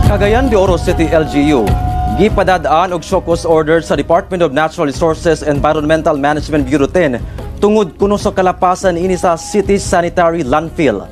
Cagayan de Oro City LGU gipadadaan og show cause order sa Department of Natural Resources and Environmental Management Bureau 10 tungod kuno sa kalapasan ini sa city sanitary landfill.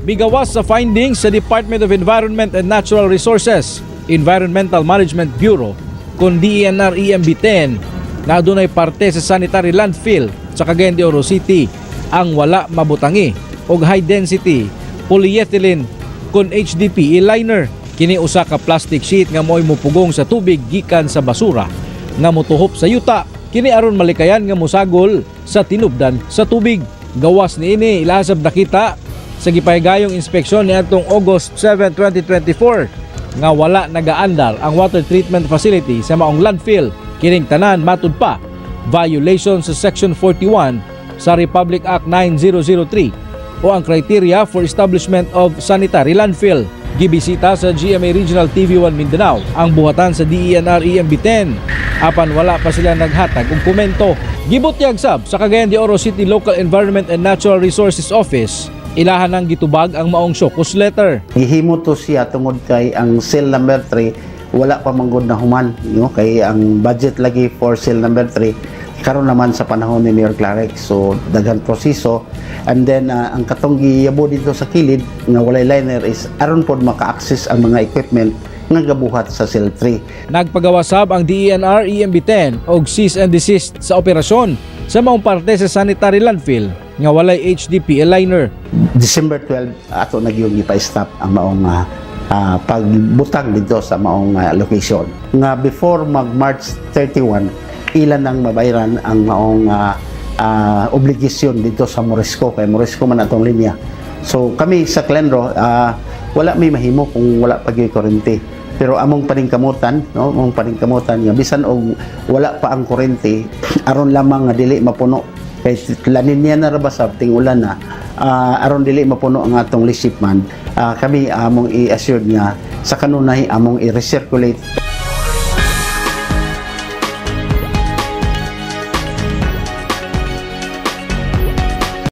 Bigawas sa findings sa Department of Environment and Natural Resources, Environmental Management Bureau, kung DENR EMB10 na adunay parte sa sanitary landfill sa Cagayan de Oro City ang wala mabutangi og high density polyethylene kun HDPE liner. Kini usa ka plastic sheet nga mo'y mupugong sa tubig gikan sa basura nga motuhop sa yuta. Kini aron malikayan nga mosagol sa tinubdan sa tubig. Gawas niini ilasab nakita sa gipahigayong inspeksyon niadtong August 7, 2024 nga wala nagaandar ang water treatment facility sa maong landfill. Kining tanan matud pa violation sa Section 41 sa Republic Act 9003 o ang criteria for establishment of sanitary landfill. Gibisita sa GMA Regional TV1 Mindanao ang buhatan sa DENR EMB10 apan wala pa sila naghatag og komento. Gibutyag sab sa Cagayan de Oro City Local Environment and Natural Resources Office ilahan ang gitubag ang maong show cause letter. Gihimo to siya tungod kay ang cell number 3 wala pa manggod na human, kay ang budget lagi for cell number 3 karon naman sa panahon ni Mayor Clark, so daghan proseso. And then ang katong giyabo dito sa kilid nga walay liner is aron pod maka-access ang mga equipment nga gabuhat sa cell 3. Nagpagawasab ang DENR EMB10 og cease and desist sa operasyon sa maong parte sa sanitary landfill nga walay HDPE liner. December 12 ato nagyong ipa-stop ang maong pagbutang dito sa maong location. Nga before mag-March 31 ilan nang mabayaran ang maong obligasyon dito sa Morisco, kay Morisco man atong linya. So kami sa Clenro wala may mahimo kung wala pag-i kurente, pero among paningkamutan among paningkamutan nga bisan og wala pa ang kurente aron lamang nga dili mapuno kay lanin niya na rabasab ting ulan na aron dili mapuno ang atong shipment, kami among i-assure nga sa kanunay among i-recirculate